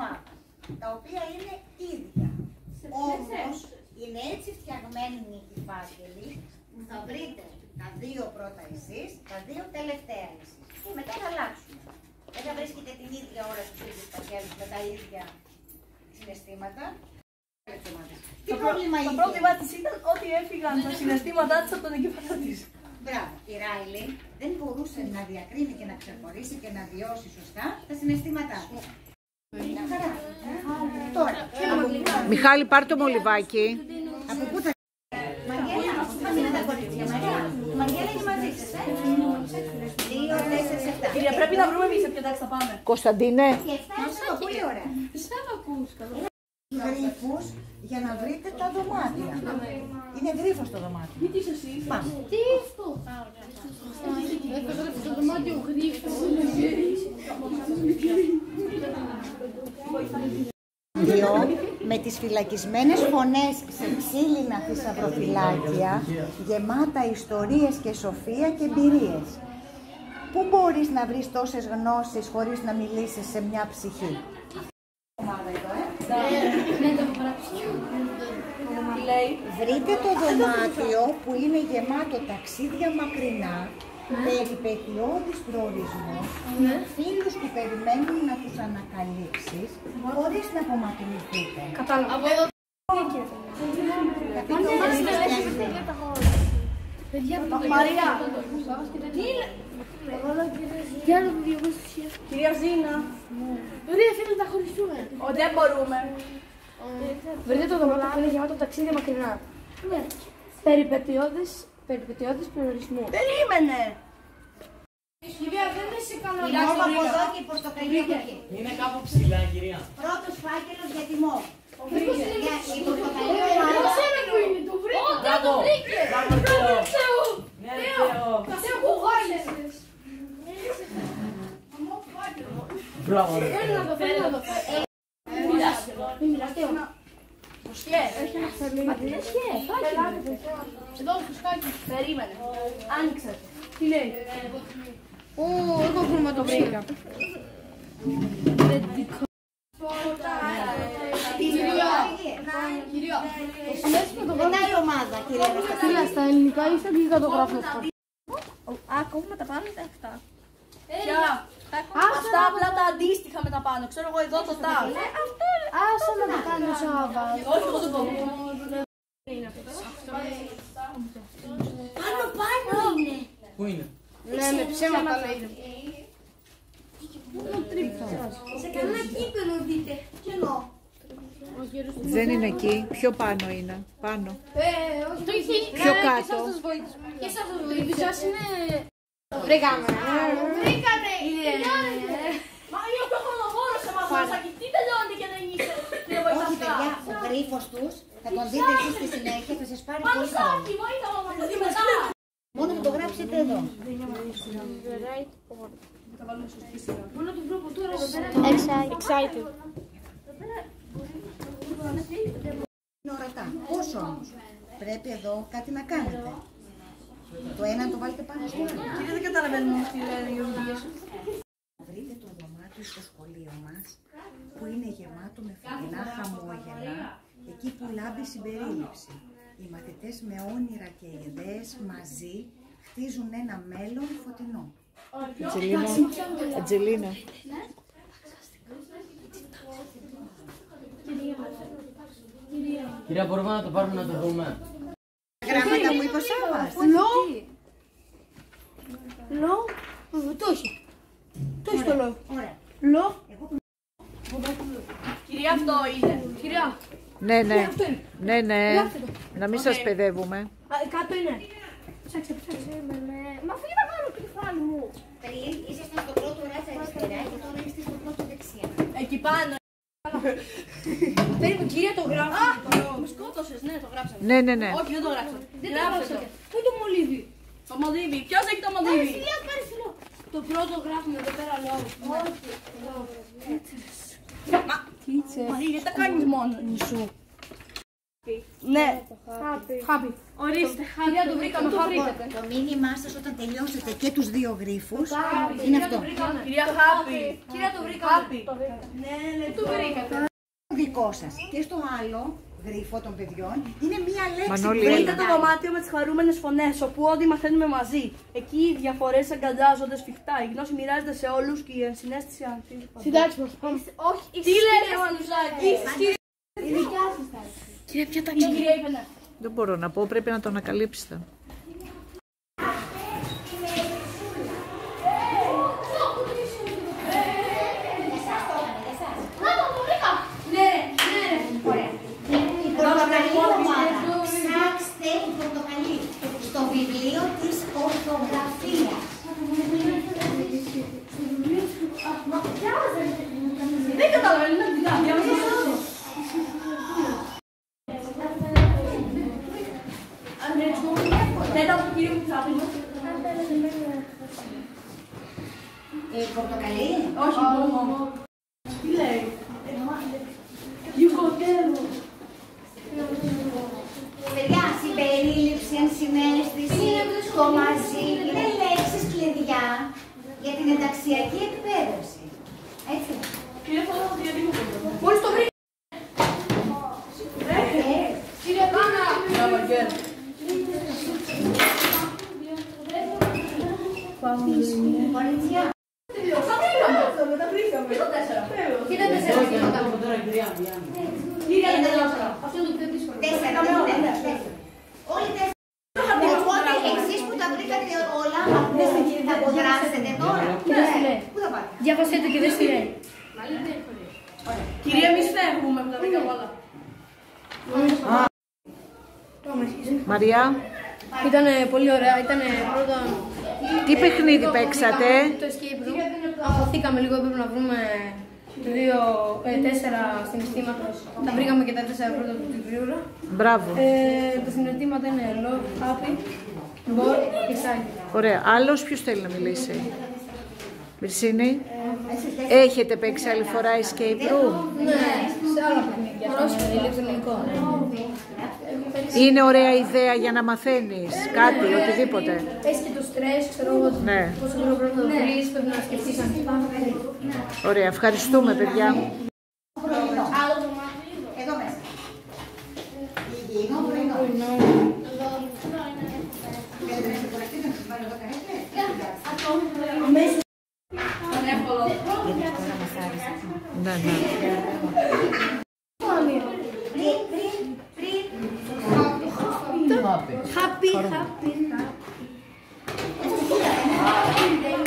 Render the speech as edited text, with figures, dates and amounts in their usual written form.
δωμάτων, τα οποία είναι ίδια. Όμως είναι έτσι φτιαγμένοι οι φάκελοι που θα βρείτε τα δύο πρώτα εσείς, τα δύο τελευταία εσείς. Και μετά θα αλλάξουμε. Δεν θα βρίσκετε την ίδια ώρα στους ίδιους φακέλους με τα ίδια συναισθήματα. Τι πρόβλημα είχε? Το πρόβλημα της ήταν ότι έφυγαν τα συναισθήματά της από τον εγκέφαλο της. Μπράβο, η Ράιλι δεν μπορούσε να διακρίνει και να ξεχωρίσει και να βιώσει σωστά τα συναισθήματά της. Μια χαρά. Τώρα, Μιχάλη, πάρ' το μολυβάκι. από πού θα... Μαριέλα, μαζί με τα κορίτσια, Μαριέλα είναι μαζί σας, 2, 4, 7. Κυρία, πρέπει να βρούμε εμείς σε ποιο τάξη θα πάμε. Κωνσταντίνε. Και 7 πολύ ωραία. Γρίφους για να βρείτε τα δωμάτια. Είναι γρίφος το δωμάτιο. Τι είσαι εσύ? Πάμε. Τι αυτό? Το δωμάτιο γρίφο. Με τις φυλακισμένες φωνές σε ξύλινα θησαυροφυλάκια, γεμάτα ιστορίες και σοφία και εμπειρίες. Πού μπορείς να βρεις τόσες γνώσεις χωρίς να μιλήσεις σε μια ψυχή? Βρείτε το δωμάτιο που είναι γεμάτο ταξίδια μακρινά, περιπετειώδεις προορισμούς, φίλους που περιμένουν να τους ανακαλύψεις, χωρίς να απομακρυνθείτε. Κατάλαβα. Μαρία. Για να δω Κυρία Ζήνα. Ωραία, θέλω να τα χωριστούμε. Δεν μπορούμε. Βρείτε το δωμάτιο που είναι γεμάτο ταξίδια μακρινά. Περιπετειώδης προορισμού. Περίμενε. Κυρία, δεν είσαι καλά. Η μόβ από εδώ και η πορτοκαλί από εκεί. Είναι κάπου ψηλά, κυρία. Πρώτος φάκελος για τη μόβ. Η πορτοκαλί Δεν ξέρω που είναι, το βρήκα. Δεν το βρήκε. Ναι, Θεό. Σε έχω γάλεσες. Μπράβο, ρε. Θέλω να το φέρω να το φέρω. Μην μιλάτε. Έχει ένα Μα τι είναι σχέ, εδώ φουσκάκι. Περίμενε. Άνοιξε. Τι λέει? Εγώ βρούμε το βρήκα. Κυρία, Μετά η ομάδα, κυρία Αναστασία. κυρία, στα ελληνικά ή στα αγγλικά το γράφω αυτό? Ακούμε τα πάνω ή τα αυτά? Ποια? Αυτά απλά τα αντίστοιχα με τα πάνω. Ξέρω εγώ εδώ το τάφ. Άσε να το κάνω Σάβα. Όχι, εγώ δεν το πω. Πάνω είναι. Πού είναι? Ναι, με ψέματα λέει. Σε κανένα κύπελο δείτε. Κι ενώ. Δεν είναι εκεί. Πιο πάνω είναι. Πάνω. Όχι. Πιο κάτω. Και σας το βοηθήσω. Σας είναι... Βρήκαμε. Βρήκαμε. Μα είναι ο πιο χρονοβόρος σε μας, Μασάκη. Τι τελειώνει και δεν είσαι. Δεν βοηθάς Όχι αυτά. παιδιά, ο γρίφος τους θα τον δείτε εσείς στη συνέχεια, θα σας πάρει πολύ χρόνο. Μασάκη, βοήθα μας, θα δει μετά. Μόνο να το γράψετε εδώ. Μόνο το βρω από τώρα εδώ πέρα. Excited. Είναι ορατά. Πόσο όμως? Πρέπει εδώ κάτι να κάνετε. Το ένα να το βάλετε πάνω στο άλλο. Κύριε, δεν καταλαβαίνουμε όμως τι λένε οι οδηγίες. Βρείτε το δωμάτιο στο σχολείο μας που είναι γεμάτο με φωτεινά χαμόγελα, εκεί που λάμπει η συμπερίληψη. Οι μαθητές με όνειρα και ιδέες μαζί χτίζουν ένα μέλλον φωτεινό. Αντζελίνα. Κυρία, μπορούμε να το πάρουμε να το δούμε? Γράμματα που είπε ο Σάββας. Λο. Το έχει. Το έχει το λο. Ωραία. Λο. Κυρία, αυτό είναι. Κυρία. Ναι, ναι. Αυτό είναι. Ναι, ναι. Γράφτε το. Να μην σας παιδεύουμε. Κάτω είναι. Ψάξτε, ψάξτε. Μα φύγει να κάνω το κεφάλι μου. Πριν ήσασταν στο πρώτο ράτσα αριστερά και τώρα είστε στο πρώτο δεξιά. Εκεί πάνω. Περίπου κυρία το γράφει. Με σκότωσες, ναι, το γράψαμε. Ναι, ναι, ναι. Όχι, δεν το γράψαμε. Δεν το Γράψε γράψατε. το. Πού το μολύβι? Το μολύβι. Ποιος έχει το μολύβι? Φιλιά, πάρε φιλό. Το πρώτο γράφουμε εδώ πέρα λόγω. Μα, Μαρία, γιατί τα κάνεις μόνο σου. Ναι. Happy. Ορίστε, Κυρία, το βρήκαμε. Το μήνυμά σας όταν τελειώσετε και τους δύο γρίφους είναι αυτό. Κυρία Χάπη. Κυρία, το βρήκαμε. Ναι, το βρήκατε. Δικό σας. Και στο άλλο γρίφο των παιδιών είναι μία λέξη. Μανώλη, που έλα. Βρείτε το δωμάτιο με τις χαρούμενες φωνές, όπου ό,τι μαθαίνουμε μαζί. Εκεί οι διαφορές αγκαλιάζονται σφιχτά. Η γνώση μοιράζεται σε όλους και η ενσυναίσθηση ανθίζει. Συντάξει μας. Όχι, Τι λέτε, Μανουζάκη. η δικιά σας τάξη. Κυρία, ποια τάξη. Κυρία είπε ναι. Δεν μπορώ να πω, πρέπει να το ανακαλύψετε. Ψάξτε πορτοκαλί στο βιβλίο της ορθογραφίας. Δεν καταλαβαίνω, είναι αντιλά. Δεν από κύριο που θα Πορτοκαλί. όχι, μόνο. Τι λέει. Γιουκοτέλο. Παιδιά, συμπερίληψη, ενσυναίσθηση, το μαζί είναι λέξεις κλειδιά για την ενταξιακή εκπαίδευση. Έτσι. Κύριε Θόδωρο, γιατί μου πείτε. Μόλις το βρήκα. Κύριε Πάνα. Κύριε Βαγγέλ. Κορίτσια. Τα βρήκαμε. Και το 4. Κοίτα, 4. Τώρα κυρία. Κύριε, δεν τελειώσαμε. Αυτό είναι το πιο δύσκολο. 4. Όλοι 4. Οπότε εσείς που τα βρήκατε όλα, θα αποδράσετε τώρα. Πού θα πάτε. Διάβασέ το και δεν στη λέει. Κυρία, εμείς φεύγουμε που τα βρήκαμε όλα. Μαριά, Ήταν πολύ ωραία. Ήταν πρώτα. τι παιχνίδι παίξατε? Το escape room. Αγχωθήκαμε λίγο, έπρεπε να βρούμε 4 συναισθήματα. Τα βρήκαμε και τα 4 πρώτα του γρήγορα. Μπράβο. Τα συναισθήματα είναι love, happy, bored, excited. Ωραία. Άλλος ποιος θέλει να μιλήσει? Μυρσίνη, έχετε παίξει άλλη φορά escape room? Ναι, σε άλλα παιχνίδια. Πρόσφατα, ηλεκτρονικό. Είναι ωραία ιδέα για να μαθαίνεις κάτι, οτιδήποτε. Έχει και το στρες, ξέρω εγώ. Ναι. Πόσο χρόνο πρέπει να το βρεις, πρέπει να σκεφτείς αν Ωραία, ευχαριστούμε παιδιά. Εδώ μέσα. Υγιεινό πρωινό. Θέλετε να είστε κορεκτοί, να σας βάλω εδώ καρέκλες? Αμέσως. Ναι, ναι. Πριν. Happy, happy.